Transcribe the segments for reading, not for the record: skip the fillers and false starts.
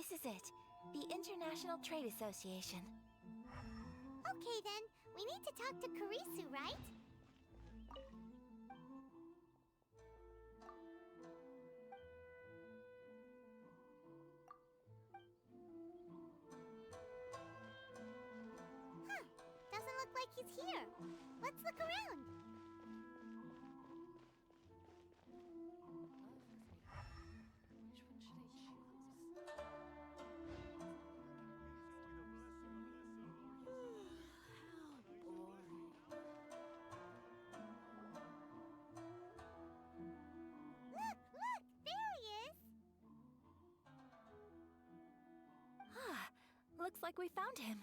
This is it. The International Trade Association. Okay then, we need to talk to Kurisu, right? Huh, doesn't look like he's here. Let's look around. Which one should I choose? How boring. Look! There he is! Ah, looks like we found him.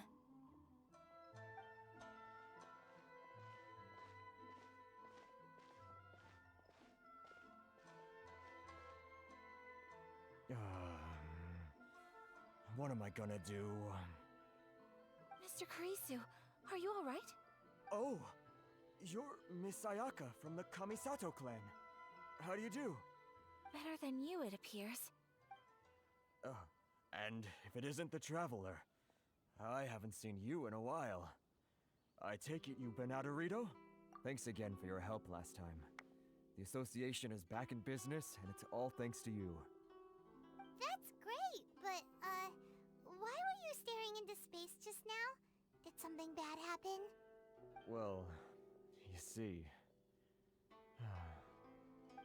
What am I gonna do? Mr. Kurisu, are you alright? Oh! You're Miss Ayaka from the Kamisato clan. How do you do? Better than you, it appears. And if it isn't the Traveler, I haven't seen you in a while. I take it you've been out of Rito? Thanks again for your help last time. The association is back in business, and it's all thanks to you. That's great, but, why were you staring into space just now? Did something bad happen? Well, you see...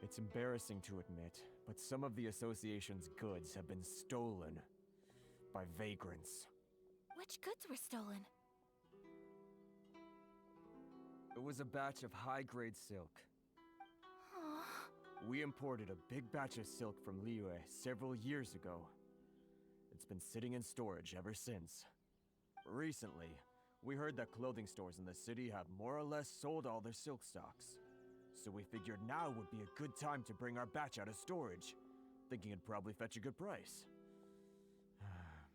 It's embarrassing to admit, but some of the association's goods have been stolen by vagrants. Which goods were stolen? It was a batch of high-grade silk. Aww. We imported a big batch of silk from Liyue several years ago. It's been sitting in storage ever since. Recently, we heard that clothing stores in the city have more or less sold all their silk stocks. So we figured now would be a good time to bring our batch out of storage, thinking it'd probably fetch a good price.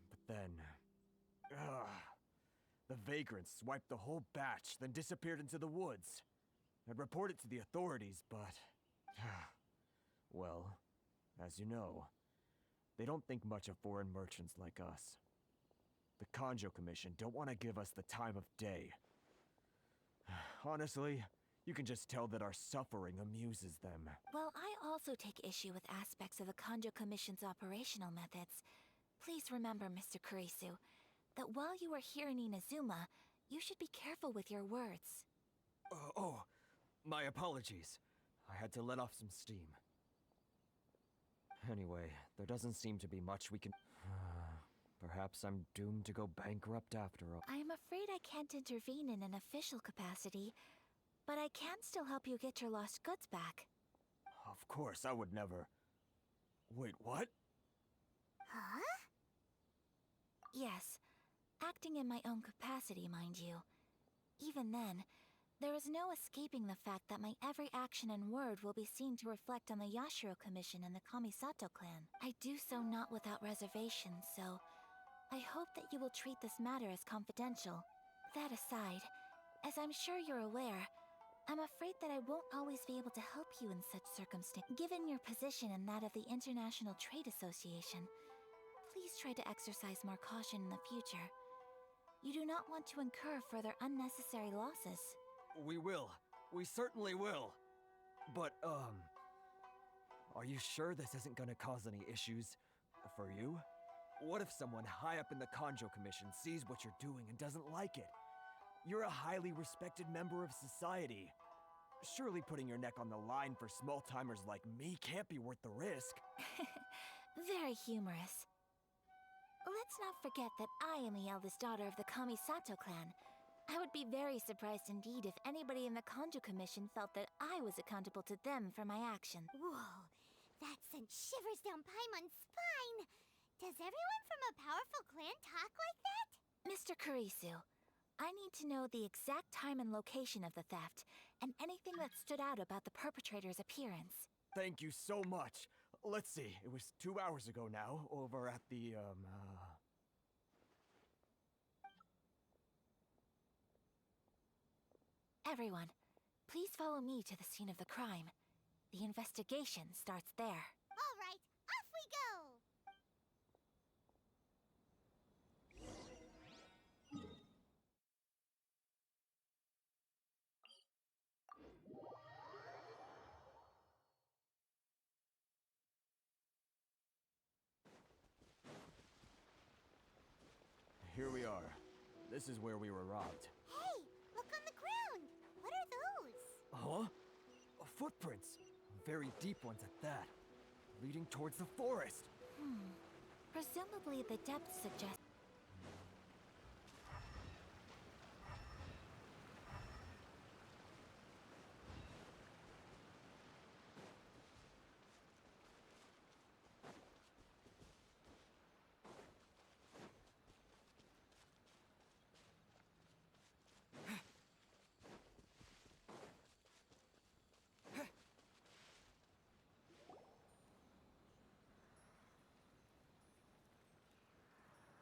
But then... the vagrants swiped the whole batch, then disappeared into the woods. I'd report it to the authorities, but... well, as you know, they don't think much of foreign merchants like us. The Kanjo Commission don't want to give us the time of day. Honestly, you can just tell that our suffering amuses them. Well, I also take issue with aspects of the Kanjo Commission's operational methods. Please remember, Mr. Kurisu, that while you are here in Inazuma, you should be careful with your words. My apologies. I had to let off some steam. Anyway, there doesn't seem to be much we can... Perhaps I'm doomed to go bankrupt after all. I am afraid I can't intervene in an official capacity, but I can still help you get your lost goods back. Of course, I would never... Wait, what? Huh? Yes, acting in my own capacity, mind you. Even then, there is no escaping the fact that my every action and word will be seen to reflect on the Yashiro Commission and the Kamisato clan. I do so not without reservation, so I hope that you will treat this matter as confidential. That aside, as I'm sure you're aware, I'm afraid that I won't always be able to help you in such circumstances. Given your position and that of the International Trade Association, please try to exercise more caution in the future. You do not want to incur further unnecessary losses. We will. We certainly will. But, are you sure this isn't gonna cause any issues for you? What if someone high up in the Kanjo Commission sees what you're doing and doesn't like it? You're a highly respected member of society. Surely putting your neck on the line for small-timers like me can't be worth the risk. Very humorous. Let's not forget that I am the eldest daughter of the Kamisato clan. I would be very surprised indeed if anybody in the Kanjo Commission felt that I was accountable to them for my actions. Whoa, that sent shivers down Paimon's spine! Does everyone from a powerful clan talk like that? Mr. Kurisu, I need to know the exact time and location of the theft, and anything that stood out about the perpetrator's appearance. Thank you so much. Let's see, it was 2 hours ago now, over at the, Everyone, please follow me to the scene of the crime. The investigation starts there. All right, off we go! here we are. This is where we were robbed. Hey, look on the ground. What are those? Huh? Footprints. Very deep ones at that. Leading towards the forest. Presumably the depths suggest...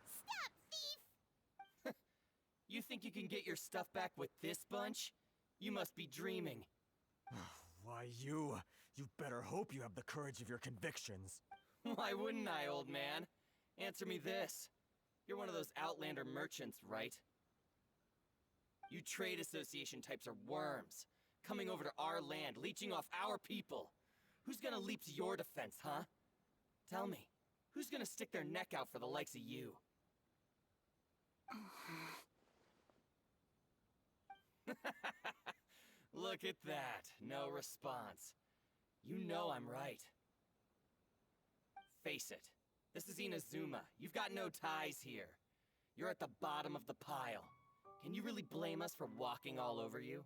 Stop, thief! You think you can get your stuff back with this bunch? You must be dreaming. Why, you better hope you have the courage of your convictions. Why wouldn't I, old man? Answer me this. You're one of those Outlander merchants, right? You trade association types are worms, coming over to our land, leeching off our people. Who's gonna leap to your defense, huh? Tell me, who's gonna stick their neck out for the likes of you? Look at that, no response. You know I'm right. Face it, this is Inazuma. You've got no ties here. You're at the bottom of the pile. Can you really blame us for walking all over you?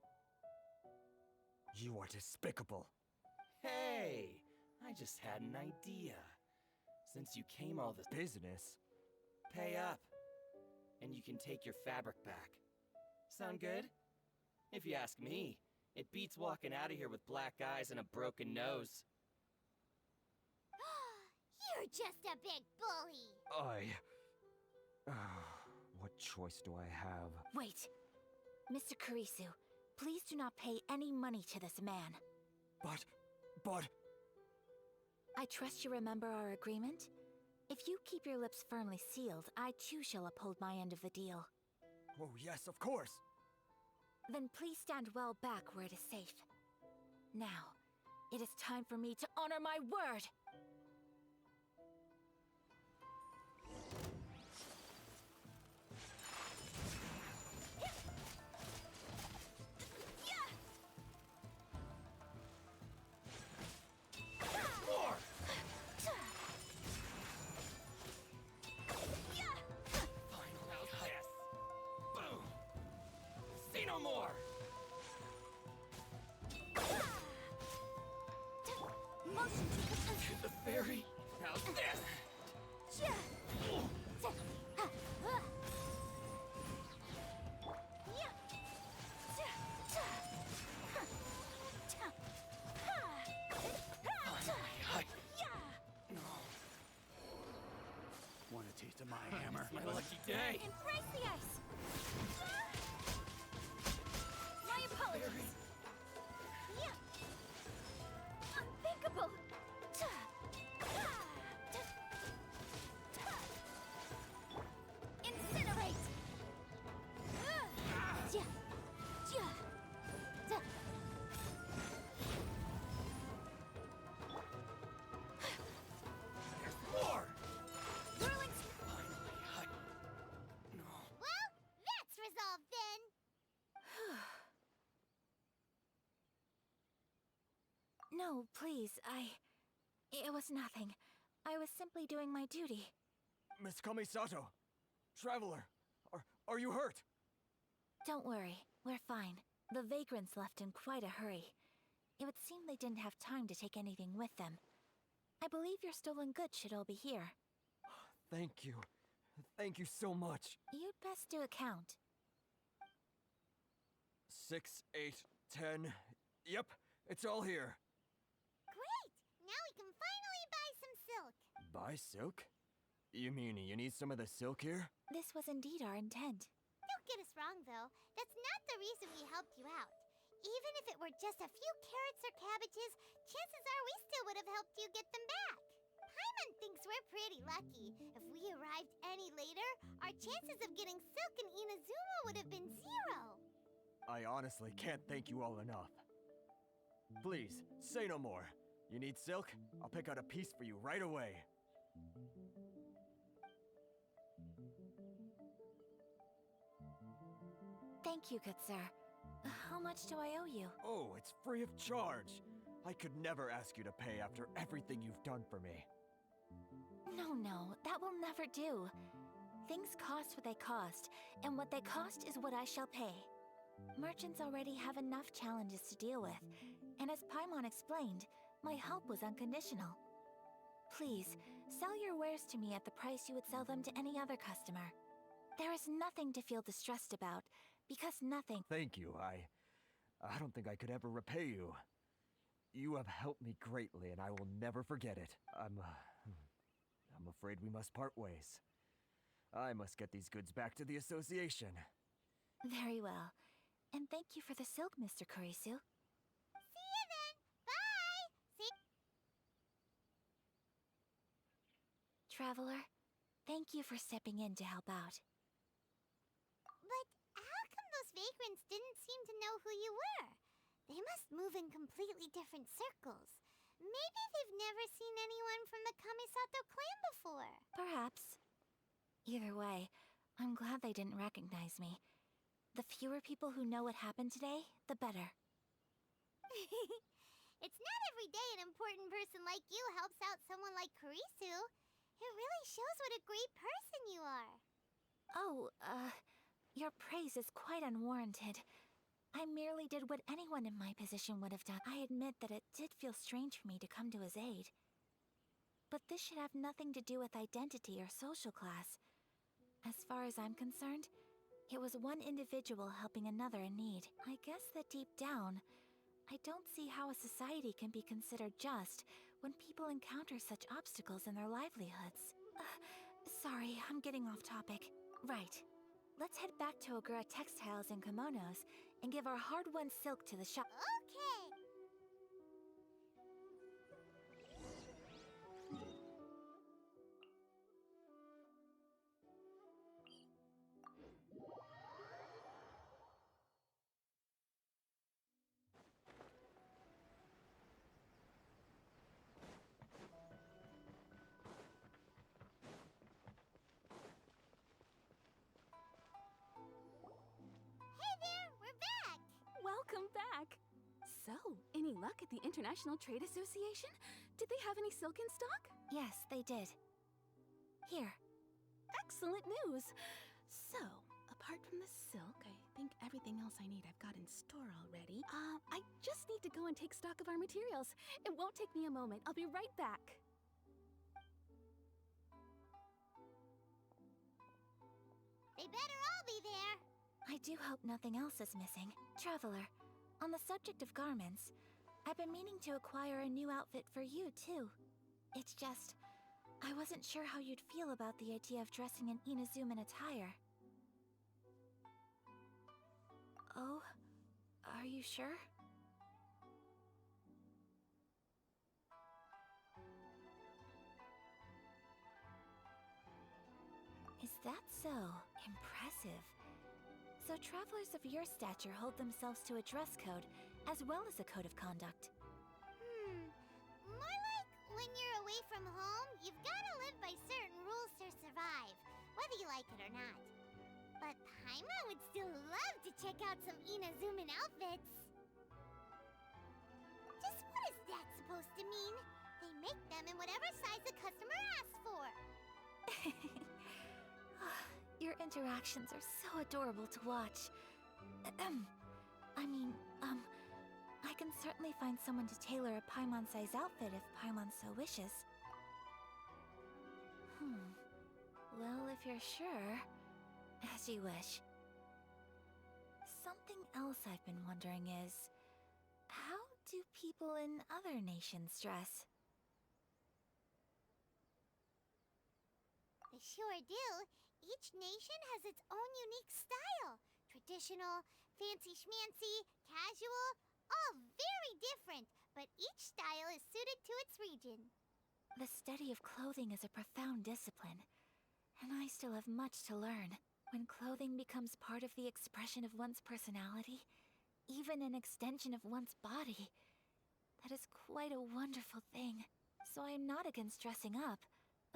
You are despicable. Hey, I just had an idea. Since you came all this Business? pay up, and you can take your fabric back. Sound good? If you ask me, it beats walking out of here with black eyes and a broken nose. You're just a big bully. What choice do I have? Wait! Mr. Kurisu, please do not pay any money to this man. But... I trust you remember our agreement? If you keep your lips firmly sealed, I too shall uphold my end of the deal. Oh, yes, of course. Then please stand well back where it is safe. Now, it is time for me to honor my word! More! Final kiss! Boom! Say no more! Motion To the fairy! How's this? Want a taste of my hammer? My lucky day! Embrace the ice! My apologies! Unthinkable! Incinerate! There's more! Whirling Finally, No. Well, that's resolved then. No, please, It was nothing. I was simply doing my duty. Miss Kamisato! Traveler! Are you hurt? Don't worry, we're fine. The vagrants left in quite a hurry. It would seem they didn't have time to take anything with them. I believe your stolen goods should all be here. Thank you. Thank you so much. You'd best do a count. 6, 8, 10. Yep, it's all here. Great! Now we can finally buy some silk. Buy silk? You mean you need some of the silk here? This was indeed our intent. Don't get us wrong, though. That's not the reason we helped you out. Even if it were just a few carrots or cabbages, chances are we still would have helped you get them back. Paimon thinks we're pretty lucky. If we arrived any later, our chances of getting silk in Inazuma would have been 0. I honestly can't thank you all enough. Please, say no more. You need silk? I'll pick out a piece for you right away. Thank you, good sir. How much do I owe you? Oh, it's free of charge. I could never ask you to pay after everything you've done for me. No, that will never do. Things cost what they cost, and what they cost is what I shall pay. Merchants already have enough challenges to deal with, and as Paimon explained, my help was unconditional. Please, sell your wares to me at the price you would sell them to any other customer. There is nothing to feel distressed about, because nothing— Thank you. I don't think I could ever repay you. You have helped me greatly, and I will never forget it. I'm afraid we must part ways. I must get these goods back to the association. Very well. And thank you for the silk, Mr. Kurisu. See you then! Bye! See— Traveler, thank you for stepping in to help out. But how come those vagrants didn't seem to know who you were? They must move in completely different circles. Maybe they've never seen anyone from the Kamisato clan before. Perhaps. Either way, I'm glad they didn't recognize me. The fewer people who know what happened today, the better. It's not every day an important person like you helps out someone like Kurisu. It really shows what a great person you are. Oh, your praise is quite unwarranted. I merely did what anyone in my position would have done. I admit that it did feel strange for me to come to his aid. But this should have nothing to do with identity or social class. As far as I'm concerned, it was one individual helping another in need. I guess that deep down, I don't see how a society can be considered just when people encounter such obstacles in their livelihoods. Sorry, I'm getting off topic. Right. Let's head back to Ogura Textiles and Kimonos and give our hard-won silk to the shop. Okay. Hey there, we're back. Welcome back! So, any luck at the International Trade Association? Did they have any silk in stock? Yes, they did. Here. Excellent news! So, apart from the silk, I think everything else I need I've got in store already. I just need to go and take stock of our materials. It won't take me a moment. I'll be right back. They better all be there. I do hope nothing else is missing. Traveler, on the subject of garments, I've been meaning to acquire a new outfit for you, too. It's just, I wasn't sure how you'd feel about the idea of dressing in Inazuman attire. Oh, are you sure? Is that so? Impressive. So travelers of your stature hold themselves to a dress code, as well as a code of conduct. More like when you're away from home, you've gotta live by certain rules to survive, whether you like it or not. But Paimon would still love to check out some Inazuman outfits. Just what is that supposed to mean? They make them in whatever size the customer asks for. Your interactions are so adorable to watch. I can certainly find someone to tailor a Paimon-size outfit if Paimon so wishes. Well, if you're sure, as you wish. Something else I've been wondering is, how do people in other nations dress? They sure do. Each nation has its own unique style. Traditional, fancy schmancy, casual, all very different, but each style is suited to its region. The study of clothing is a profound discipline, and I still have much to learn. When clothing becomes part of the expression of one's personality, even an extension of one's body, that is quite a wonderful thing. So I am not against dressing up.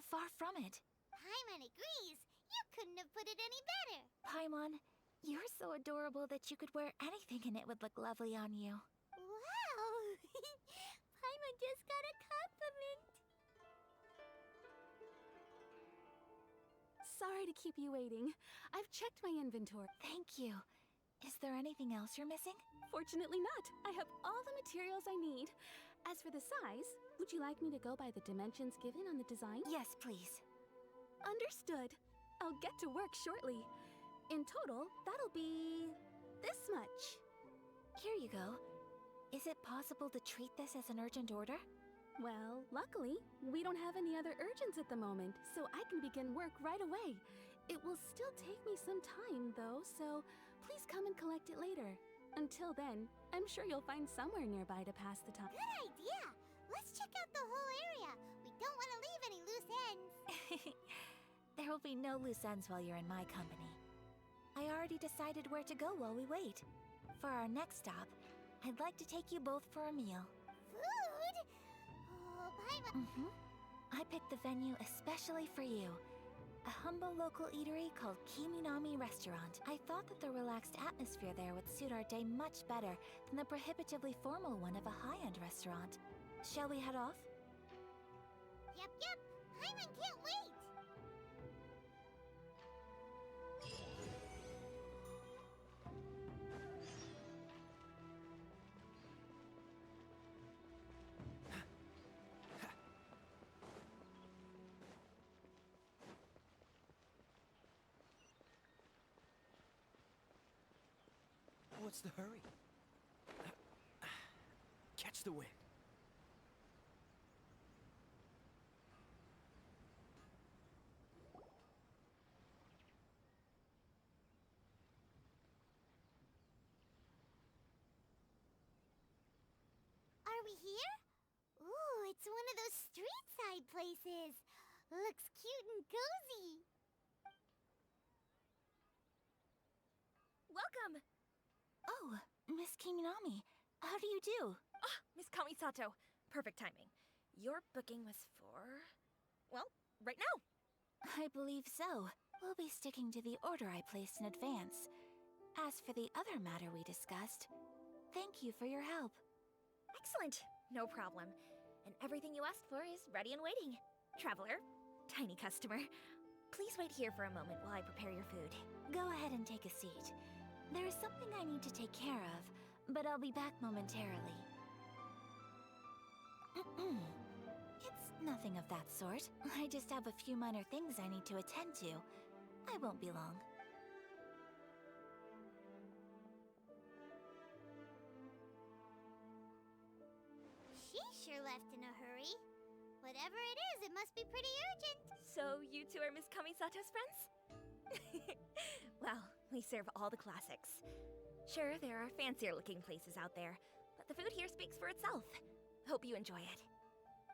Far from it. Paimon agrees. You couldn't have put it any better. Paimon, You're so adorable that you could wear anything and it would look lovely on you. Wow! Paimon just got a compliment. Sorry to keep you waiting. I've checked my inventory. Thank you. Is there anything else you're missing? Fortunately not. I have all the materials I need. As for the size, would you like me to go by the dimensions given on the design? Yes, please. Understood. I'll get to work shortly. In total, that'll be this much. Here you go. Is it possible to treat this as an urgent order? Well, luckily, we don't have any other urgents at the moment, so I can begin work right away. It will still take me some time, though, so please come and collect it later. Until then, I'm sure you'll find somewhere nearby to pass the time. Good idea. Let's check out the whole area. We don't want to leave any loose ends. There will be no loose ends while you're in my company. I already decided where to go while we wait. For our next stop, I'd like to take you both for a meal. Food? Oh, Paimon. I picked the venue especially for you. A humble local eatery called Kiminami Restaurant. I thought that the relaxed atmosphere there would suit our day much better than the prohibitively formal one of a high-end restaurant. Shall we head off? Yep. Paimon can't wait. What's the hurry? Catch the wind. Are we here? Ooh, it's one of those street side places. Looks cute and cozy. Welcome! Oh, Miss Kiminami. How do you do? Ah, Miss Kamisato. Perfect timing. Your booking was for... well, right now. I believe so. We'll be sticking to the order I placed in advance. As for the other matter we discussed, thank you for your help. Excellent. No problem. And everything you asked for is ready and waiting. Traveler, tiny customer, please wait here for a moment while I prepare your food. Go ahead and take a seat. There is something I need to take care of, but I'll be back momentarily. It's nothing of that sort. I just have a few minor things I need to attend to. I won't be long. She sure left in a hurry. Whatever it is, it must be pretty urgent. So you two are Miss Kamisato's friends? Well, we serve all the classics. Sure, there are fancier looking places out there, but the food here speaks for itself. Hope you enjoy it.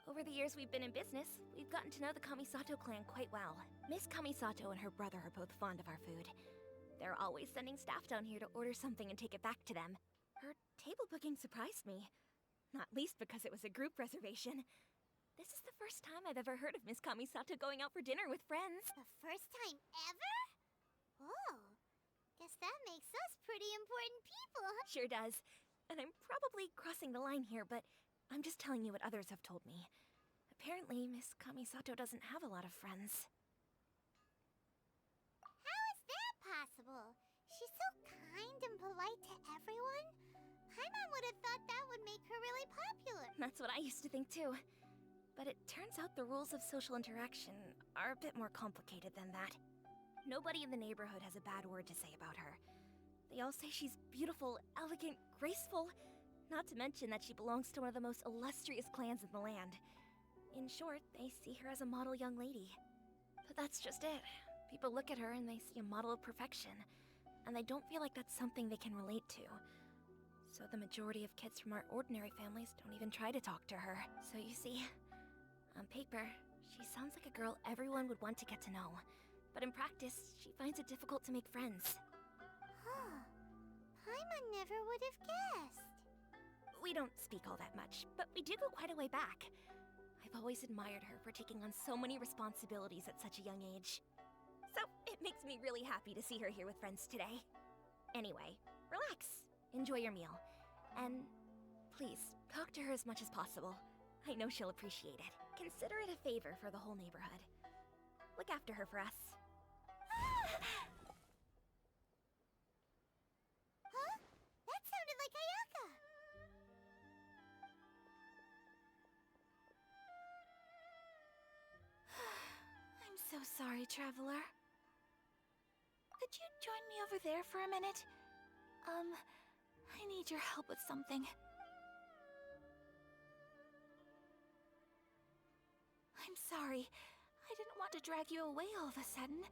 Over the years we've been in business, we've gotten to know the Kamisato clan quite well. Miss Kamisato and her brother are both fond of our food. They're always sending staff down here to order something and take it back to them. Her table booking surprised me. Not least because it was a group reservation. This is the first time I've ever heard of Miss Kamisato going out for dinner with friends. The first time ever? Oh, guess that makes us pretty important people, huh? Sure does. And I'm probably crossing the line here, but I'm just telling you what others have told me. Apparently, Miss Kamisato doesn't have a lot of friends. How is that possible? She's so kind and polite to everyone. Paimon would have thought that would make her really popular. That's what I used to think too. But it turns out the rules of social interaction are a bit more complicated than that. Nobody in the neighborhood has a bad word to say about her. They all say she's beautiful, elegant, graceful, not to mention that she belongs to one of the most illustrious clans in the land. In short, they see her as a model young lady. But that's just it. People look at her and they see a model of perfection, and they don't feel like that's something they can relate to. So the majority of kids from our ordinary families don't even try to talk to her. So you see, on paper, she sounds like a girl everyone would want to get to know. But in practice, she finds it difficult to make friends. Huh. Paimon never would have guessed. We don't speak all that much, but we do go quite a way back. I've always admired her for taking on so many responsibilities at such a young age. So it makes me really happy to see her here with friends today. Anyway, relax. Enjoy your meal. And please, talk to her as much as possible. I know she'll appreciate it. Consider it a favor for the whole neighborhood. Look after her for us. Huh? That sounded like Ayaka. I'm so sorry, Traveler. Could you join me over there for a minute? I need your help with something. I'm sorry. I didn't want to drag you away all of a sudden.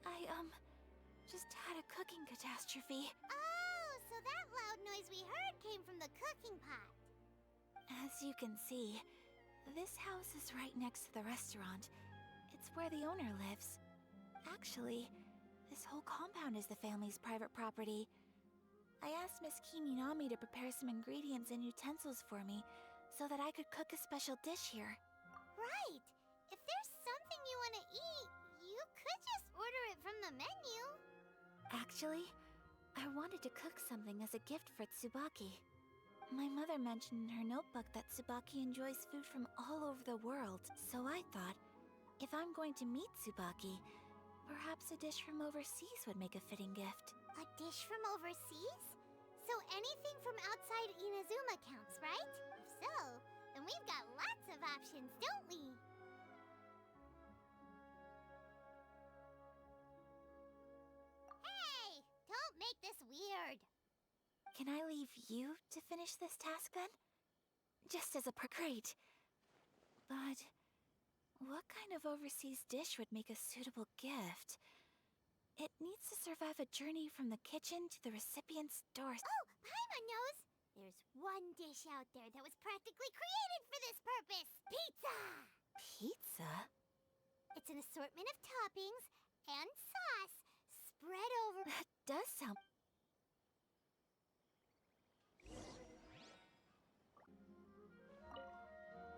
I, just had a cooking catastrophe. Oh, so that loud noise we heard came from the cooking pot. As you can see, this house is right next to the restaurant. It's where the owner lives. Actually, this whole compound is the family's private property. I asked Miss Kiminami to prepare some ingredients and utensils for me so that I could cook a special dish here. Right. If there's something you want to eat, you could just order it from the menu. Actually, I wanted to cook something as a gift for Tsubaki. My mother mentioned in her notebook that Tsubaki enjoys food from all over the world, so I thought, if I'm going to meet Tsubaki, perhaps a dish from overseas would make a fitting gift. A dish from overseas? So anything from outside Inazuma counts, right? If so, then we've got lots of options, don't we? Hey! Don't make this weird! Can I leave you to finish this task then? Just as a great. But what kind of overseas dish would make a suitable gift? It needs to survive a journey from the kitchen to the recipient's door. Oh, Paimon knows! There's one dish out there that was practically created for this purpose! Pizza! Pizza? It's an assortment of toppings and sauce spread over... That does sound...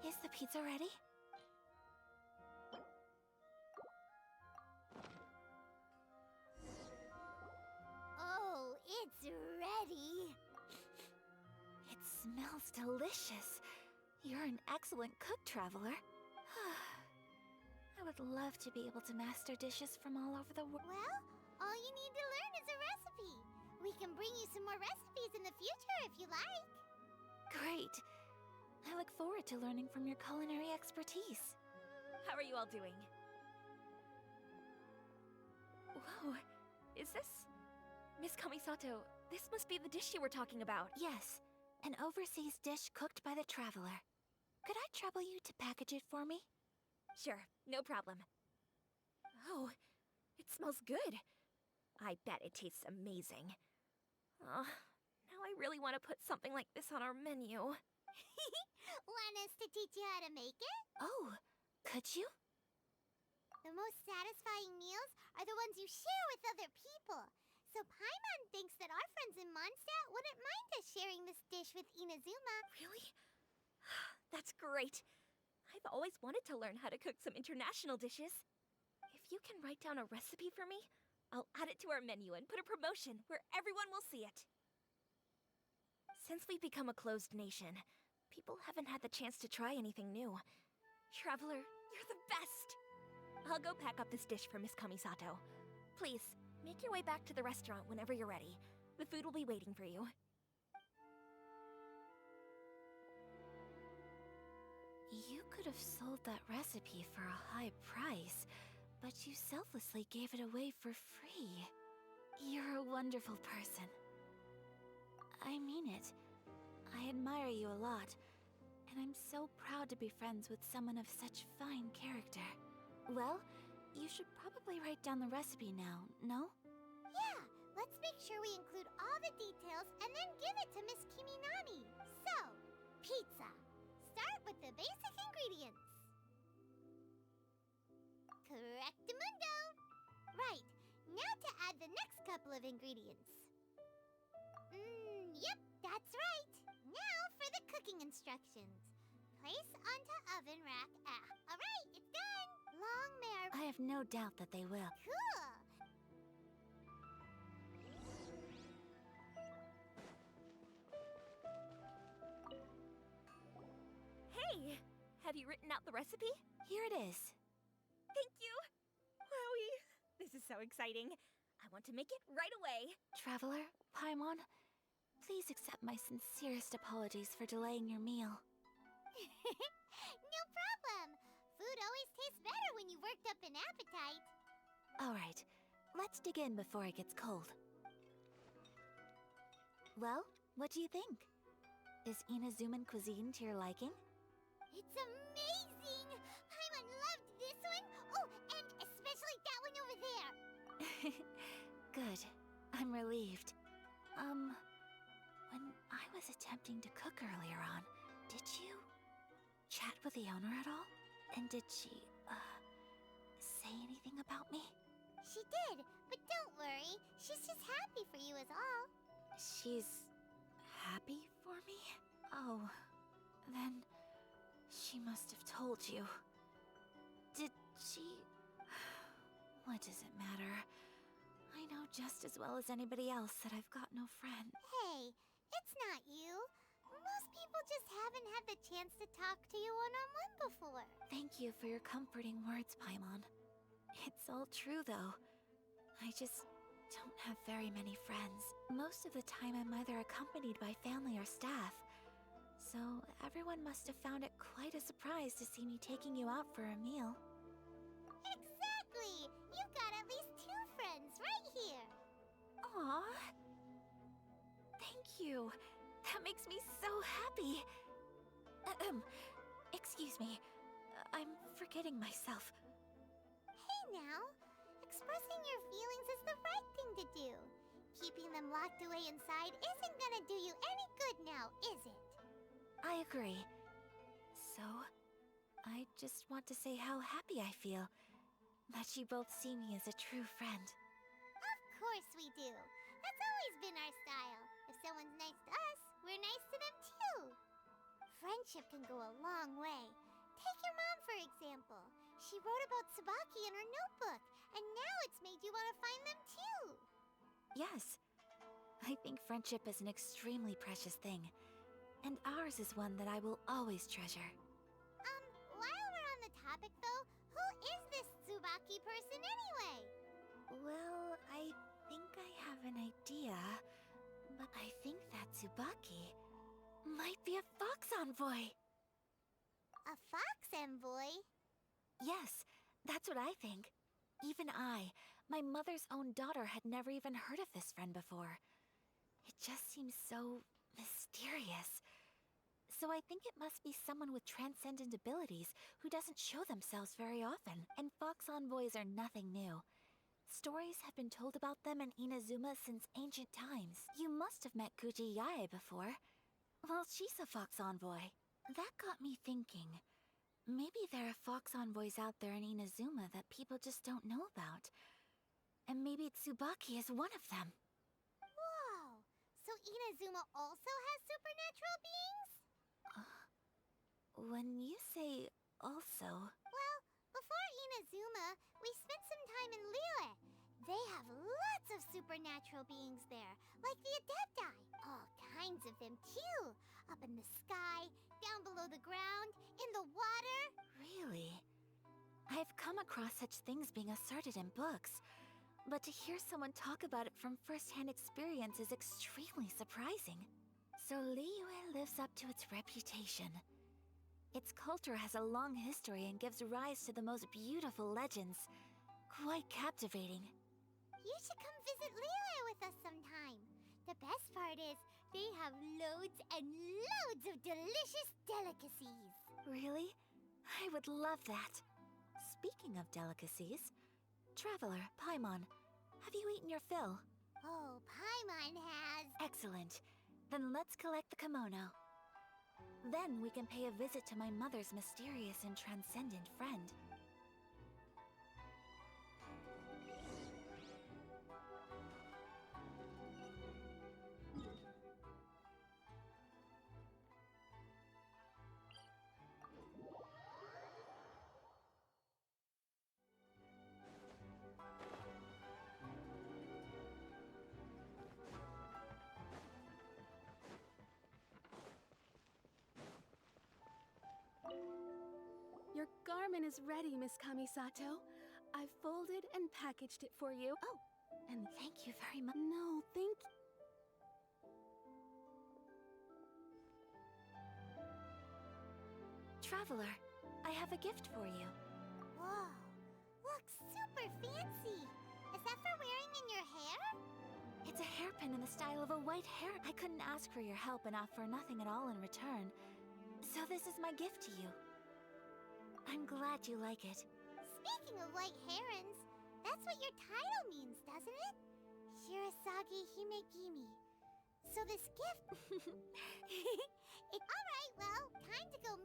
Is the pizza ready? Oh, it's ready! It smells delicious. You're an excellent cook, Traveler. I would love to be able to master dishes from all over the world. Well, all you need to learn is a recipe. We can bring you some more recipes in the future if you like. Great. I look forward to learning from your culinary expertise. How are you all doing? Whoa, is this... Miss Kamisato, this must be the dish you were talking about. Yes, an overseas dish cooked by the Traveler. Could I trouble you to package it for me? Sure, no problem. Oh, it smells good. I bet it tastes amazing. Now I really want to put something like this on our menu. Want us to teach you how to make it? Oh, could you? The most satisfying meals are the ones you share with other people. So Paimon thinks that our friends in Mondstadt wouldn't mind us sharing this dish with Inazuma. Really? That's great. I've always wanted to learn how to cook some international dishes. If you can write down a recipe for me, I'll add it to our menu and put a promotion where everyone will see it. Since we've become a closed nation, people haven't had the chance to try anything new. Traveler, you're the best! I'll go pack up this dish for Miss Kamisato. Please, make your way back to the restaurant whenever you're ready. The food will be waiting for you. You could have sold that recipe for a high price, but you selflessly gave it away for free. You're a wonderful person. I mean it. I admire you a lot, and I'm so proud to be friends with someone of such fine character. Well, you should probably write down the recipe now, no? Yeah, let's make sure we include all the details and then give it to Miss Kiminami. So, pizza. Start with the basic ingredients. Correctamundo. Right, now to add the next couple of ingredients. Yep, that's right. Now for the cooking instructions. Place onto oven rack at... Alright, it's done. Long mare... I have no doubt that they will. Cool. Hey, have you written out the recipe? Here it is. Thank you! Wowie! This is so exciting. I want to make it right away. Traveler, Paimon, please accept my sincerest apologies for delaying your meal. No problem. Food always tastes better when you worked up an appetite. Alright, let's dig in before it gets cold. Well, what do you think? Is Inazuman cuisine to your liking? It's amazing! Paimon loved this one. Oh, and especially that one over there. Good. I'm relieved. When I was attempting to cook earlier on, did you chat with the owner at all? And did she, say anything about me? She did, but don't worry. She's just happy for you is all. She's happy for me? Oh, then she must have told you. Did she? What does it matter? I know just as well as anybody else that I've got no friend. Hey, it's not you. Most people just haven't had the chance to talk to you one-on-one before. Thank you for your comforting words, Paimon. It's all true, though. I just don't have very many friends. Most of the time I'm either accompanied by family or staff. So everyone must have found it quite a surprise to see me taking you out for a meal. Exactly! You've got at least 2 friends right here. Aww. Thank you. That makes me so happy. Excuse me. I'm forgetting myself. Hey now, expressing your feelings is the right thing to do. Keeping them locked away inside isn't gonna do you any good now, is it? I agree. So, I just want to say how happy I feel that you both see me as a true friend. Of course we do. That's always been our style. If someone's nice to us, we're nice to them too. Friendship can go a long way. Take your mom, for example. She wrote about Tsubaki in her notebook, and now it's made you want to find them too. Yes, I think friendship is an extremely precious thing, and ours is one that I will always treasure. While we're on the topic though, who is this Tsubaki person anyway? Well, I think I have an idea, but I think that Tsubaki might be a fox envoy. A fox envoy? Yes, that's what I think. Even I, my mother's own daughter, had never even heard of this friend before. It just seems so mysterious. So I think it must be someone with transcendent abilities who doesn't show themselves very often. And fox envoys are nothing new. Stories have been told about them in Inazuma since ancient times. You must have met Kuji Yae before. Well, she's a fox envoy. That got me thinking. Maybe there are fox envoys out there in Inazuma that people just don't know about. And maybe Tsubaki is one of them. Whoa! So Inazuma also has supernatural beings? When you say also... Well, before Inazuma, we spent some time in Liyue. They have lots of supernatural beings there, like the Adepti. All kinds of them, too. Up in the sky, down below the ground, in the water. Really? I've come across such things being asserted in books, but to hear someone talk about it from first-hand experience is extremely surprising. So Liyue lives up to its reputation. Its culture has a long history and gives rise to the most beautiful legends. Quite captivating. You should come visit Liyue with us sometime. The best part is, they have loads and loads of delicious delicacies. Really? I would love that. Speaking of delicacies, Traveler, Paimon, have you eaten your fill? Oh, Paimon has. Excellent. Then let's collect the kimono. Then we can pay a visit to my mother's mysterious and transcendent friend. Your garment is ready, Miss Kamisato. I've folded and packaged it for you. Oh, and Thank you very much. no, thank Traveler, I have a gift for you. Whoa, looks super fancy. Is that for wearing in your hair? It's a hairpin in the style of a white hair. I couldn't ask for your help and offer nothing at all in return. So this is my gift to you. I'm glad you like it. Speaking of white herons, that's what your title means, doesn't it? Shirasagi Himegimi. So this gift... Alright, well, time to go...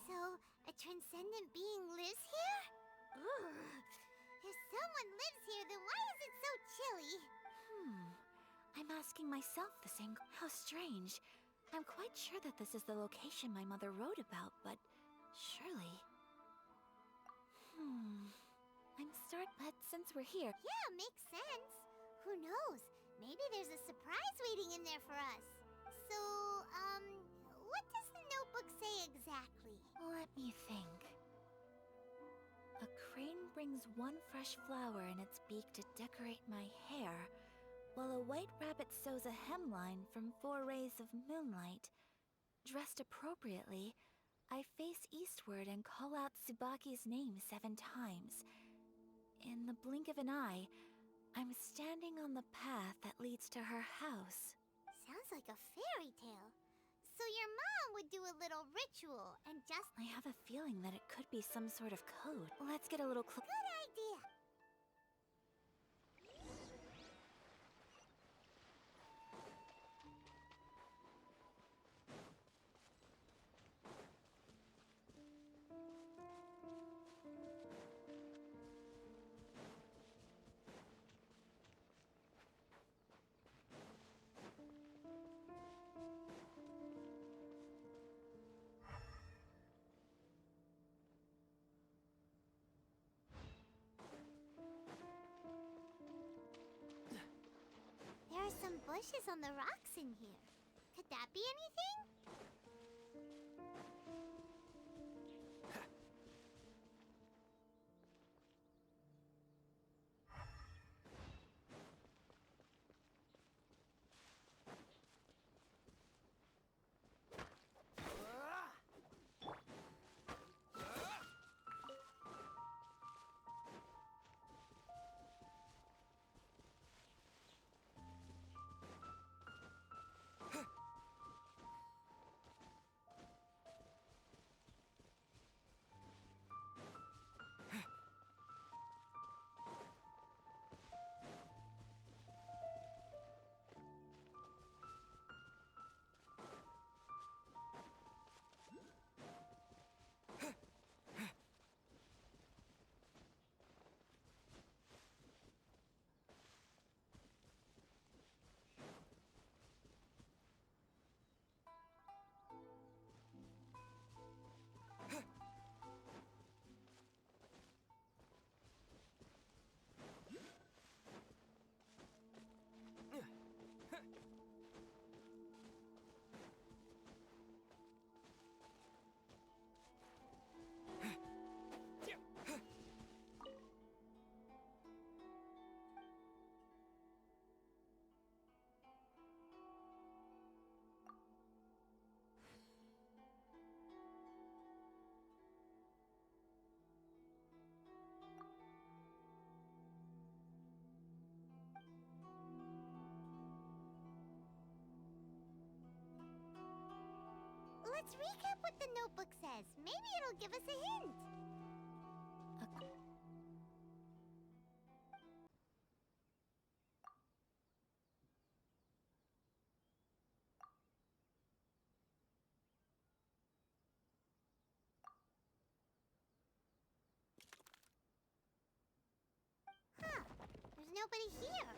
So, a transcendent being lives here? Ugh. If someone lives here, then why is it so chilly? I'm asking myself the same. How strange. I'm quite sure that this is the location my mother wrote about, but surely. But since we're here, Yeah, makes sense. Who knows? Maybe there's a surprise waiting in there for us. So, what does the notebook say exactly? let me think. A crane brings one fresh flower in its beak to decorate my hair, while a white rabbit sews a hemline from 4 rays of moonlight. Dressed appropriately, I face eastward and call out Tsubaki's name 7 times. In the blink of an eye, I'm standing on the path that leads to her house. Sounds like a fairy tale. So your mom would do a little ritual and just... I have a feeling that it could be some sort of code. Let's get a little closer. Good idea. There are some bushes on the rocks in here. Could that be anything? Let's recap what the notebook says. Maybe it'll give us a hint. Huh. There's nobody here.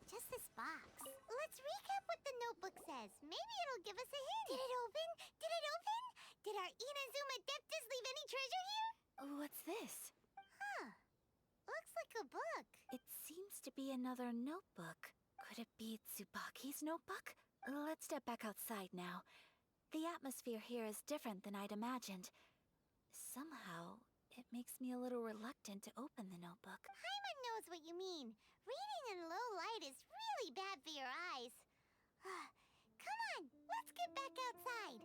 Just this box. Let's recap what the notebook says. Maybe it'll give us a hint. Did it open? Did it open? Did our Inazuma Adeptus leave any treasure here? What's this? Huh. Looks like a book. It seems to be another notebook. Could it be Tsubaki's notebook? Let's step back outside now. The atmosphere here is different than I'd imagined. Somehow, it makes me a little reluctant to open the notebook. Paimon knows what you mean. Reading in low light is really bad for your eyes. Come on, let's get back outside.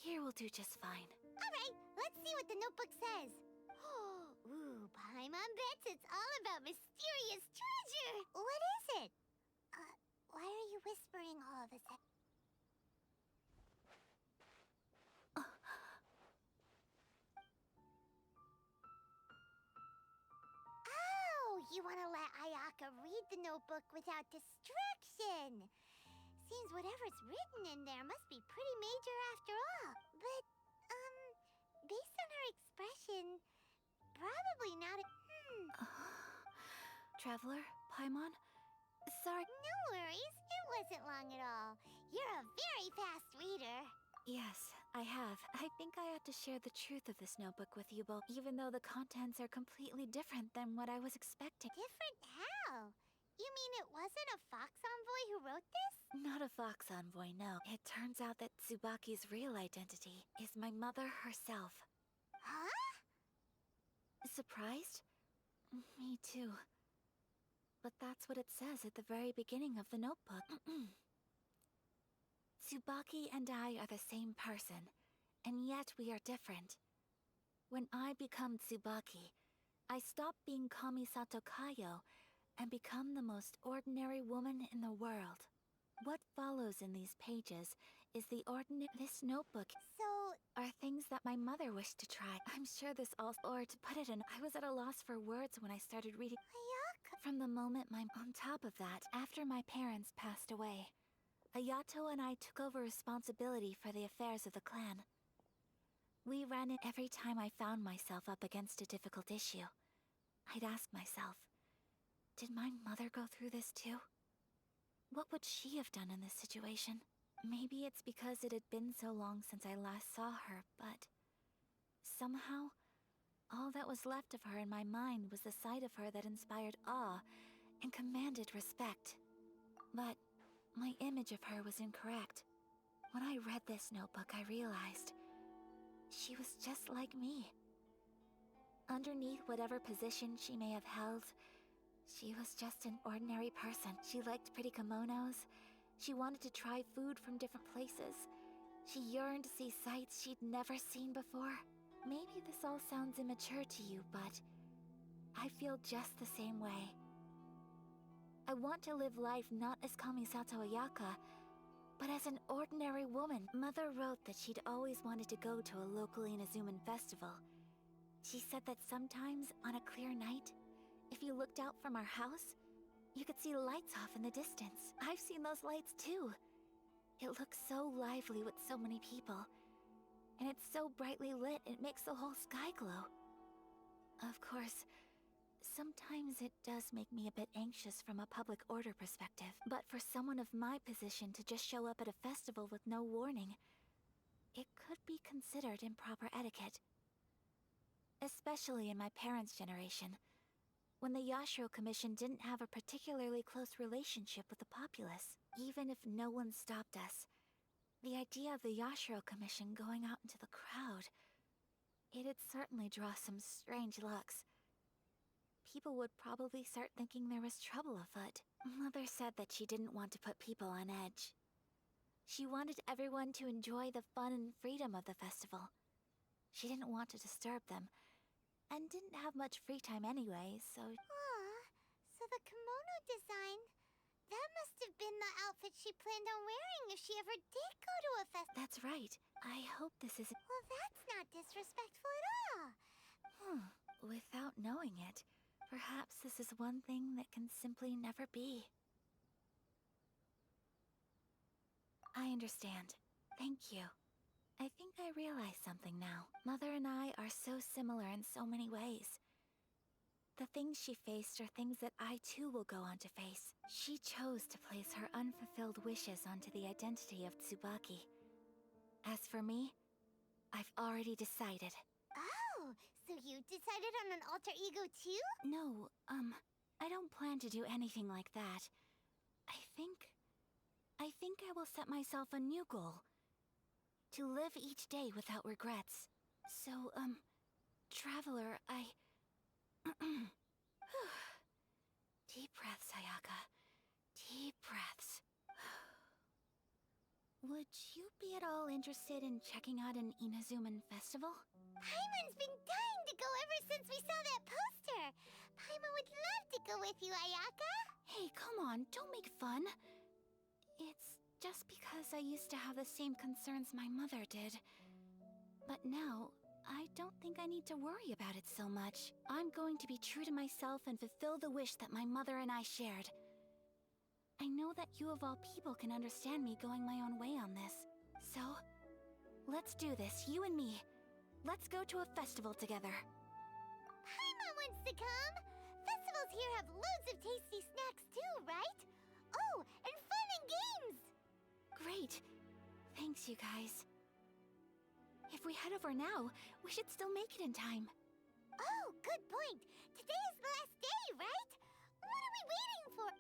Here will do just fine. All right, let's see what the notebook says. Ooh, Paimon bets it's all about mysterious treasure. What is it? Why are you whispering all of a sudden? Oh, you want to let Ayaka read the notebook without distraction. Seems whatever's written in there must be pretty major after all. But, based on her expression, probably not a... Traveler, Paimon? Sorry. No worries, it wasn't long at all. You're a very fast reader. Yes, I have. I think I ought to share the truth of this notebook with you both, even though the contents are completely different than what I was expecting. Different how? You mean it wasn't a Fox Envoy who wrote this? Not a Fox Envoy, no. It turns out that Tsubaki's real identity is my mother herself. Huh? Surprised? Me too. But that's what it says at the very beginning of the notebook. Tsubaki and I are the same person, and yet we are different. When I become Tsubaki, I stop being Kamisato Kayo and become the most ordinary woman in the world. What follows in these pages is the this notebook So, are things that my mother wished to try. I'm sure this all, or to put it in, I was at a loss for words when I started reading. Ayaka... From the moment on top of that, after my parents passed away, Ayato and I took over responsibility for the affairs of the clan. We ran it every time I found myself up against a difficult issue. I'd ask myself, did my mother go through this too? What would she have done in this situation? Maybe it's because it had been so long since I last saw her, but somehow, all that was left of her in my mind was the sight of her that inspired awe and commanded respect. But my image of her was incorrect. When I read this notebook, I realized she was just like me. Underneath whatever position she may have held, she was just an ordinary person. She liked pretty kimonos. She wanted to try food from different places. She yearned to see sights she'd never seen before. Maybe this all sounds immature to you, but I feel just the same way. I want to live life not as Kamisato Ayaka, but as an ordinary woman. Mother wrote that she'd always wanted to go to a local Inazuman festival. She said that sometimes, on a clear night, if you looked out from our house, you could see lights off in the distance. I've seen those lights too. It looks so lively with so many people. And it's so brightly lit, it makes the whole sky glow. Of course, sometimes it does make me a bit anxious from a public order perspective. But for someone of my position to just show up at a festival with no warning, it could be considered improper etiquette. Especially in my parents' generation, when the Yashiro Commission didn't have a particularly close relationship with the populace. Even if no one stopped us, the idea of the Yashiro Commission going out into the crowd, it'd certainly draw some strange looks. people would probably start thinking there was trouble afoot. Mother said that she didn't want to put people on edge. She wanted everyone to enjoy the fun and freedom of the festival. She didn't want to disturb them, and didn't have much free time anyway, so... Aw, so the kimono design, that must have been the outfit she planned on wearing if she ever did go to a festival. That's right. I hope this isn't... Well, that's not disrespectful at all. Without knowing it, perhaps this is one thing that can simply never be. I understand. Thank you. I think I realize something now. Mother and I are so similar in so many ways. The things she faced are things that I too will go on to face. She chose to place her unfulfilled wishes onto the identity of Tsubaki. As for me, I've already decided. Oh, so you decided on an alter ego too? No, I don't plan to do anything like that. I think I will set myself a new goal. To live each day without regrets. So, Traveler, Deep breaths, Ayaka. Deep breaths. Would you be at all interested in checking out an Inazuman festival? Paimon's been dying to go ever since we saw that poster. Paimon would love to go with you, Ayaka. Hey, come on, don't make fun. It's just because I used to have the same concerns my mother did. But now, I don't think I need to worry about it so much. I'm going to be true to myself and fulfill the wish that my mother and I shared. I know that you of all people can understand me going my own way on this. So, let's do this, you and me. Let's go to a festival together. Paimon wants to come. Festivals here have loads of tasty snacks too, right? Oh, and fun and games. Great. Thanks, you guys. If we head over now, we should still make it in time. Oh, good point. Today is the last day, right? What are we waiting for?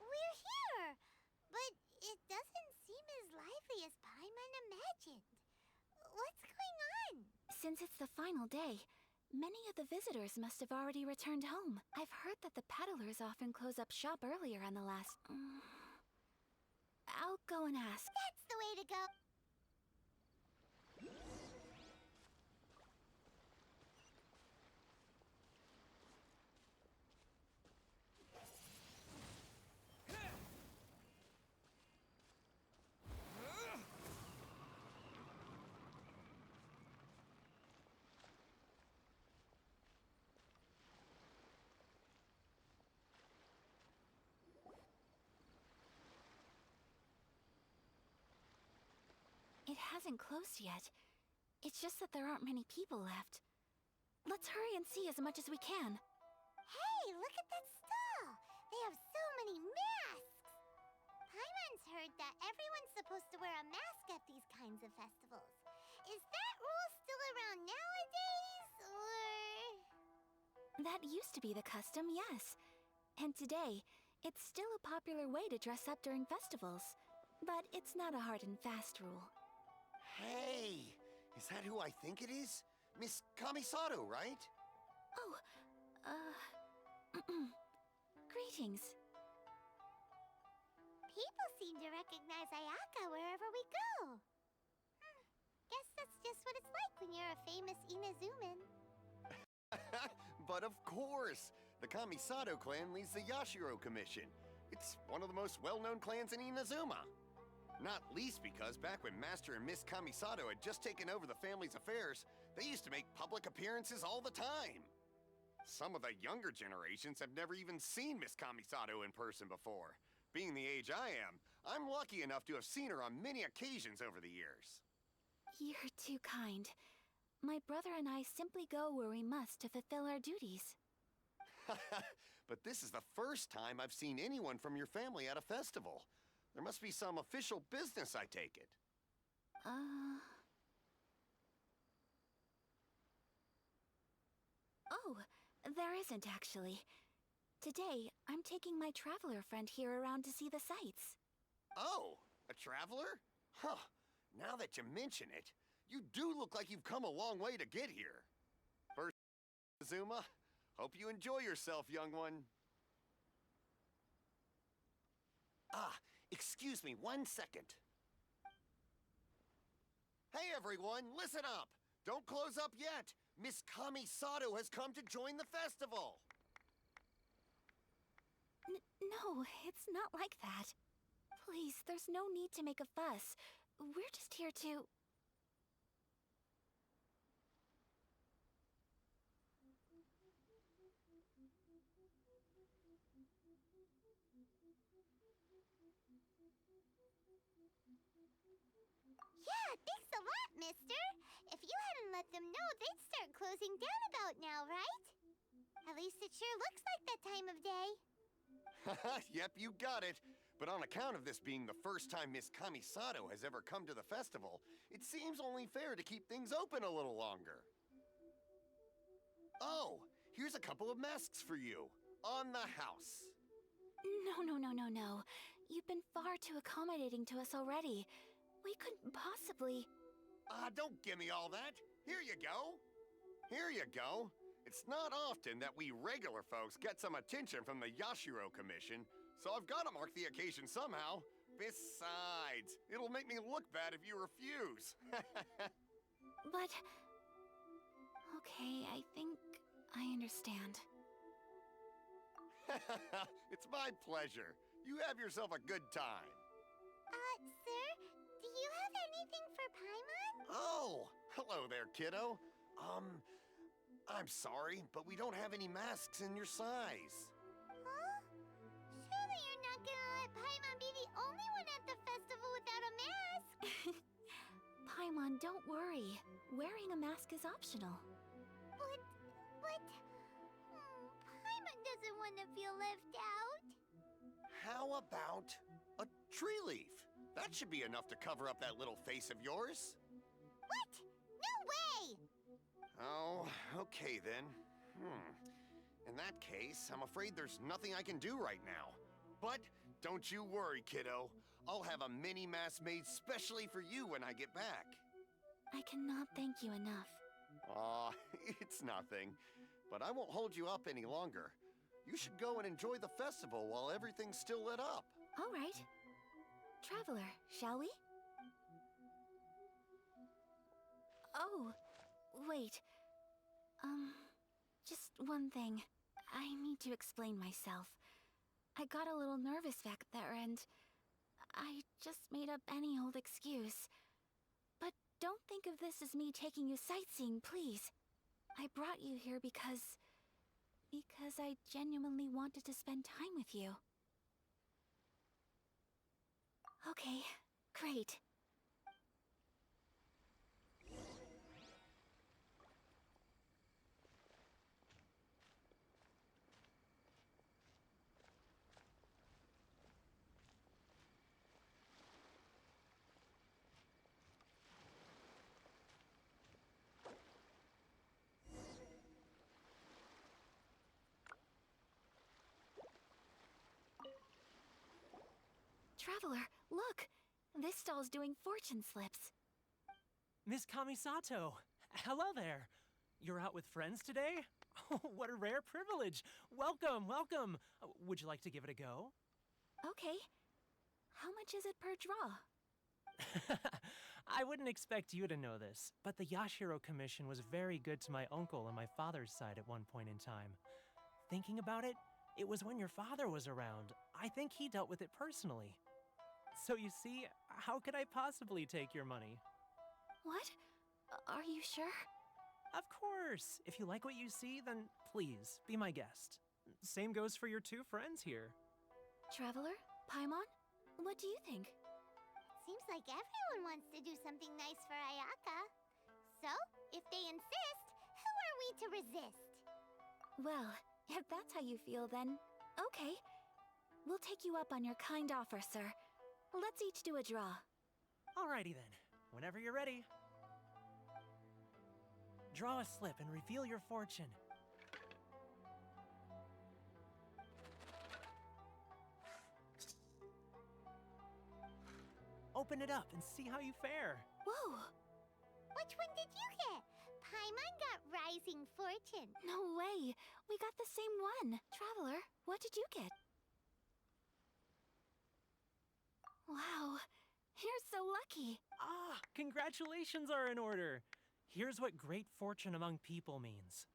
We're here, but it doesn't seem as lively as Paimon imagined. What's going on? Since it's the final day, many of the visitors must have already returned home. I've heard that the peddlers often close up shop earlier on the last... I'll go and ask. That's the way to go. It hasn't closed yet. It's just that there aren't many people left. Let's hurry and see as much as we can. Hey, look at that stall! They have so many masks! Paimon's heard that everyone's supposed to wear a mask at these kinds of festivals. Is that rule still around nowadays, or...? That used to be the custom, yes. And today, it's still a popular way to dress up during festivals. But it's not a hard and fast rule. Hey! Is that who I think it is? Miss Kamisato, right? Oh, greetings. People seem to recognize Ayaka wherever we go. Guess that's just what it's like when you're a famous Inazuman. But of course! The Kamisato clan leads the Yashiro Commission. It's one of the most well-known clans in Inazuma. Not least because back when Master and Miss Kamisato had just taken over the family's affairs, they used to make public appearances all the time. Some of the younger generations have never even seen Miss Kamisato in person before. Being the age I am, I'm lucky enough to have seen her on many occasions over the years. You're too kind. My brother and I simply go where we must to fulfill our duties. But this is the first time I've seen anyone from your family at a festival. There must be some official business, I take it. Oh, there isn't actually. Today, I'm taking my traveler friend here around to see the sights. Oh, a traveler? Huh. Now that you mention it, you do look like you've come a long way to get here. First, Zuma, hope you enjoy yourself, young one. Excuse me 1 second. Hey everyone, listen up! Don't close up yet! Miss Kamisato has come to join the festival! No, it's not like that. Please, there's no need to make a fuss. We're just here to... Yeah, thanks a lot, mister. If you hadn't let them know, they'd start closing down about now, right? At least it sure looks like that time of day. Yep, you got it. But on account of this being the first time Miss Kamisato has ever come to the festival, it seems only fair to keep things open a little longer. Oh, here's a couple of masks for you. On the house. No. You've been far too accommodating to us already. We couldn't possibly... Don't give me all that. Here you go. Here you go. It's not often that we regular folks get some attention from the Yashiro Commission, so I've got to mark the occasion somehow. Besides, it'll make me look bad if you refuse. But... Okay, I think I understand. It's my pleasure. You have yourself a good time. Sir, do you have anything for Paimon? Oh, hello there, kiddo. I'm sorry, but we don't have any masks in your size. Huh? Surely you're not gonna let Paimon be the only one at the festival without a mask? Paimon, don't worry. Wearing a mask is optional. But... Paimon doesn't want to feel left out. How about a tree leaf? That should be enough to cover up that little face of yours. What? No way! Oh, okay then. In that case, I'm afraid there's nothing I can do right now. But don't you worry, kiddo. I'll have a mini mask made specially for you when I get back. I cannot thank you enough. Aw, it's nothing. But I won't hold you up any longer. You should go and enjoy the festival while everything's still lit up. All right. Traveler, shall we? Oh, wait. Just one thing. I need to explain myself. I got a little nervous back there and I just made up any old excuse. But don't think of this as me taking you sightseeing, please. I brought you here because I genuinely wanted to spend time with you. Okay, great. Traveler, look! This stall's doing fortune slips. Miss Kamisato! Hello there! You're out with friends today? Oh, what a rare privilege! Welcome, welcome! Would you like to give it a go? Okay. How much is it per draw? I wouldn't expect you to know this, but the Yashiro Commission was very good to my uncle on my father's side at one point in time. Thinking about it, it was when your father was around. I think he dealt with it personally. So you see, how could I possibly take your money? What? Are you sure? Of course! If you like what you see, then please, be my guest. Same goes for your two friends here. Traveler? Paimon? What do you think? Seems like everyone wants to do something nice for Ayaka. So, if they insist, who are we to resist? Well, if that's how you feel, then okay. We'll take you up on your kind offer, sir. Let's each do a draw. Alrighty then, whenever you're ready. Draw a slip and reveal your fortune. Open it up and see how you fare. Whoa! Which one did you get? Paimon got Rising Fortune. No way! We got the same one! Traveler, what did you get? Wow, you're so lucky! Ah, congratulations are in order. Here's what great fortune among people means.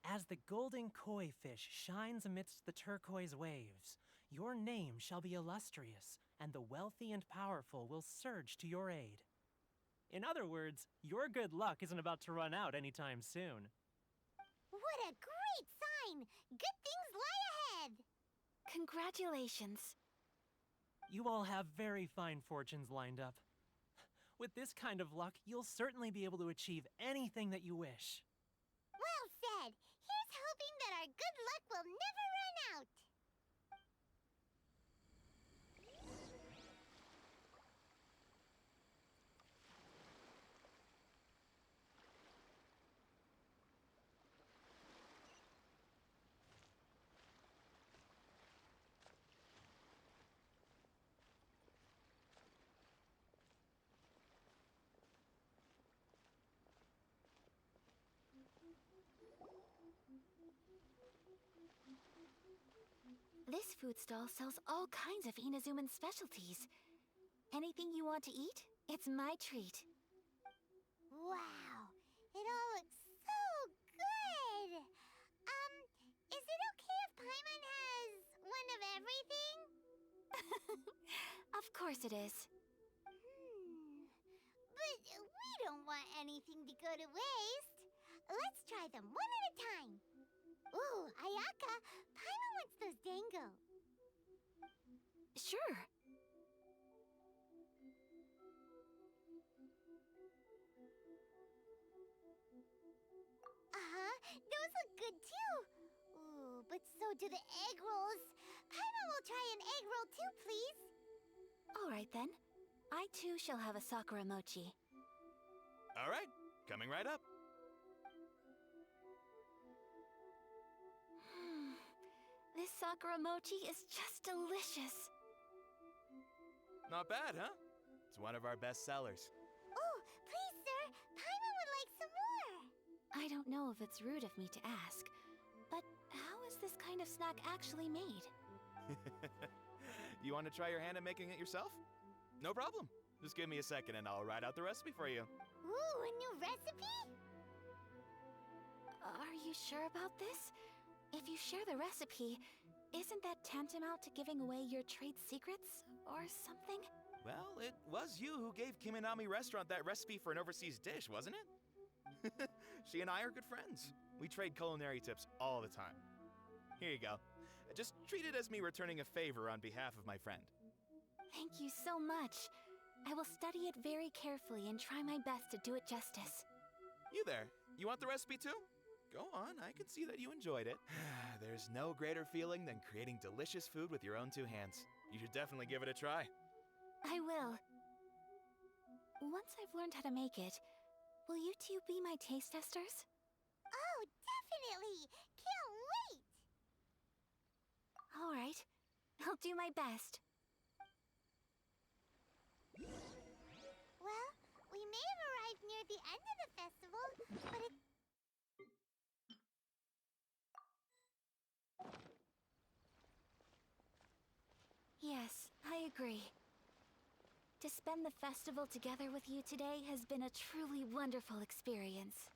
As the golden koi fish shines amidst the turquoise waves, your name shall be illustrious, and the wealthy and powerful will surge to your aid. In other words, your good luck isn't about to run out anytime soon. What a great sign! Good things lie ahead! Congratulations. You all have very fine fortunes lined up. With this kind of luck, you'll certainly be able to achieve anything that you wish. Well said! Here's hoping that our good luck will never run out! This food stall sells all kinds of Inazuman specialties. Anything you want to eat, it's my treat. Wow! It all looks so good! Is it okay if Paimon has one of everything? Of course it is. But we don't want anything to go to waste. Let's try them one at a time. Ooh, Ayaka, Paimon wants those dango. Sure. Those look good too. Ooh, but so do the egg rolls. Paimon will try an egg roll too, please. All right then. I too shall have a Sakura mochi. All right, coming right up. This Sakura mochi is just delicious. Not bad, huh? It's one of our best sellers. Oh, please, sir. Paimon would like some more. I don't know if it's rude of me to ask, but how is this kind of snack actually made? You want to try your hand at making it yourself? No problem. Just give me a second and I'll write out the recipe for you. Ooh, a new recipe? Are you sure about this? If you share the recipe, isn't that tantamount to giving away your trade secrets or something? Well, it was you who gave Kiminami Restaurant that recipe for an overseas dish, wasn't it? She and I are good friends. We trade culinary tips all the time. Here you go. Just treat it as me returning a favor on behalf of my friend. Thank you so much. I will study it very carefully and try my best to do it justice. You there, you want the recipe too? Go on, I can see that you enjoyed it. There's no greater feeling than creating delicious food with your own two hands. You should definitely give it a try. I will. Once I've learned how to make it, will you two be my taste testers? Oh, definitely! Can't wait! All right. I'll do my best. Well, we may have arrived near the end of the festival, but it... Yes, I agree. To spend the festival together with you today has been a truly wonderful experience.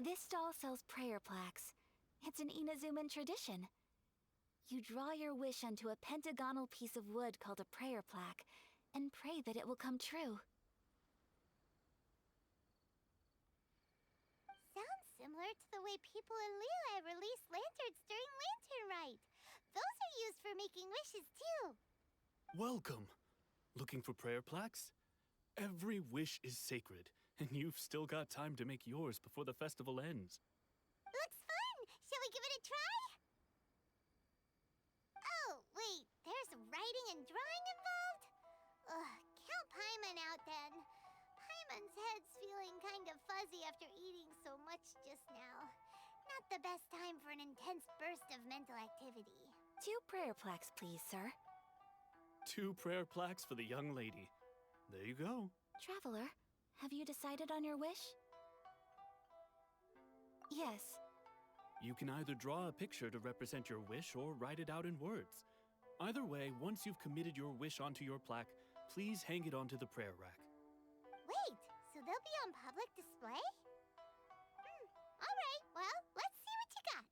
This stall sells prayer plaques. It's an Inazuman tradition. You draw your wish onto a pentagonal piece of wood called a prayer plaque, and pray that it will come true. Sounds similar to the way people in Liyue release lanterns during Lantern Rite. Those are used for making wishes, too. Welcome. Looking for prayer plaques? Every wish is sacred, and you've still got time to make yours before the festival ends. Looks fun! Shall we give it a try? Oh, wait, there's writing and drawing involved? Ugh, count Paimon out then. Paimon's head's feeling kind of fuzzy after eating so much just now. Not the best time for an intense burst of mental activity. 2 prayer plaques, please, sir. 2 prayer plaques for the young lady. There you go. Traveler, have you decided on your wish? Yes. You can either draw a picture to represent your wish or write it out in words. Either way, once you've committed your wish onto your plaque, please hang it onto the prayer rack. Wait, so they'll be on public display? Alright, well, let's see what you got.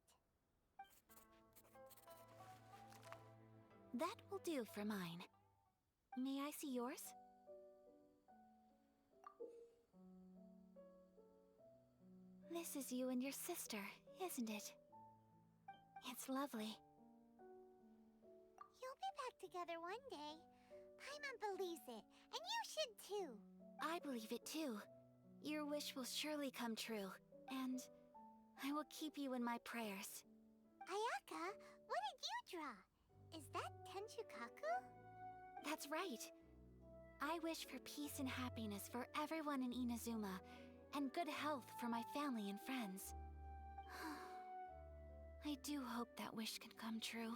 That will do for mine. May I see yours? This is you and your sister, isn't it? It's lovely. You'll be back together one day. Paimon believes it, and you should too. I believe it too. Your wish will surely come true, and I will keep you in my prayers. Ayaka, what did you draw? Is that Tenchukaku? That's right. I wish for peace and happiness for everyone in Inazuma, and good health for my family and friends. I do hope that wish can come true.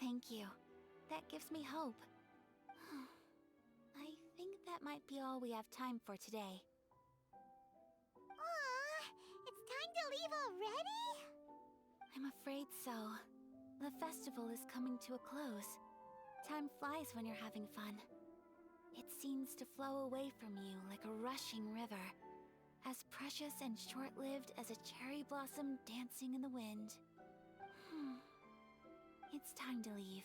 Thank you. That gives me hope. I think that might be all we have time for today. Aw, it's time to leave already? I'm afraid so. The festival is coming to a close. Time flies when you're having fun. It seems to flow away from you like a rushing river, as precious and short-lived as a cherry blossom dancing in the wind. It's time to leave.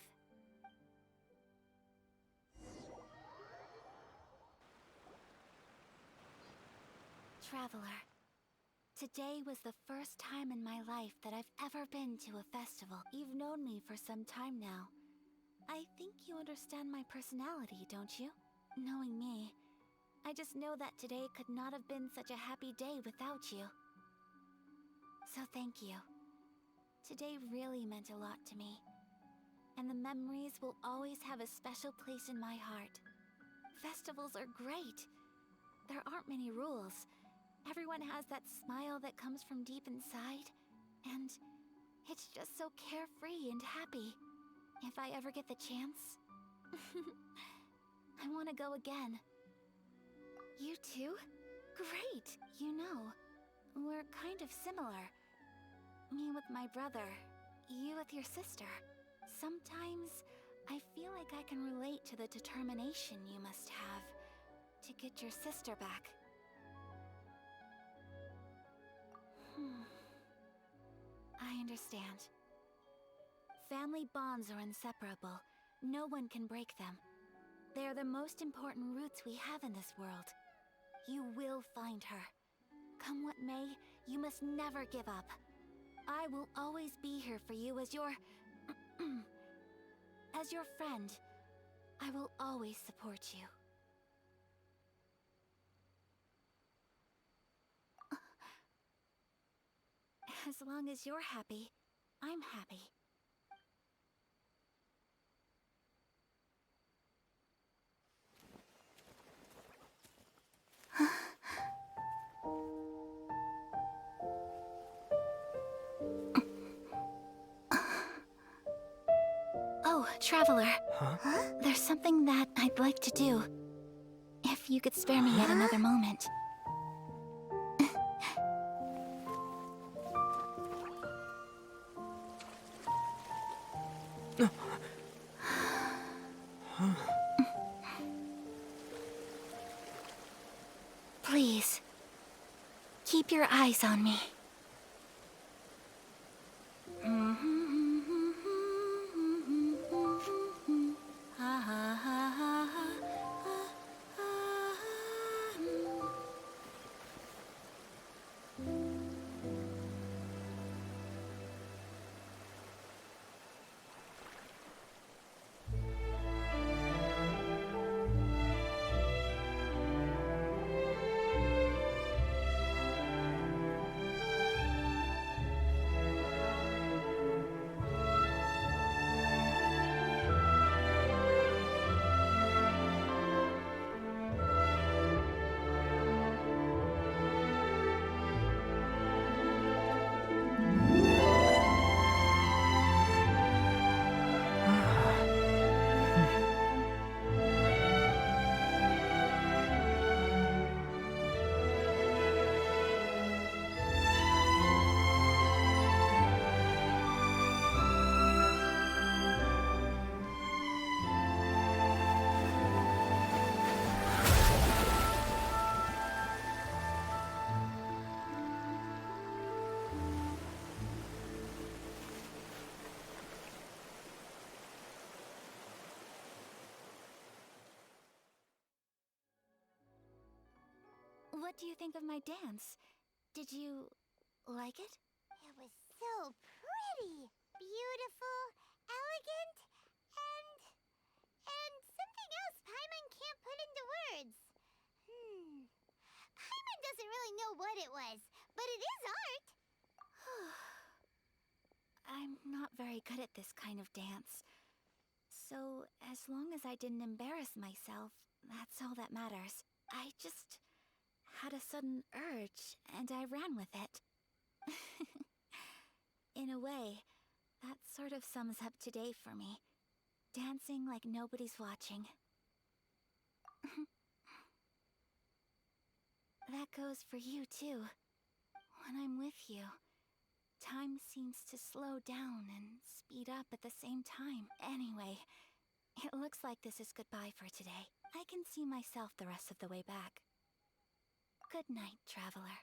Traveler, today was the first time in my life that I've ever been to a festival. You've known me for some time now. I think you understand my personality, don't you? Knowing me, I just know that today could not have been such a happy day without you. So thank you. Today really meant a lot to me. And the memories will always have a special place in my heart. Festivals are great. There aren't many rules. Everyone has that smile that comes from deep inside. And it's just so carefree and happy. If I ever get the chance, I want to go again. You too? Great! You know, we're kind of similar. Me with my brother, you with your sister. Sometimes I feel like I can relate to the determination you must have to get your sister back. I understand. Family bonds are inseparable. No one can break them. They are the most important roots we have in this world. You will find her. Come what may, you must never give up. I will always be here for you as your... as your friend. I will always support you. As long as you're happy, I'm happy. Oh, Traveler. Huh? There's something that I'd like to do. If you could spare me yet another moment. eyes on me. What do you think of my dance? Did you like it? It was so pretty, beautiful, elegant, and something else Paimon can't put into words. Paimon doesn't really know what it was, but it is art. I'm not very good at this kind of dance. So, as long as I didn't embarrass myself, that's all that matters. I just had a sudden urge, and I ran with it. In a way, that sort of sums up today for me. Dancing like nobody's watching. That goes for you, too. When I'm with you, time seems to slow down and speed up at the same time. Anyway, it looks like this is goodbye for today. I can see myself the rest of the way back. Good night, traveler.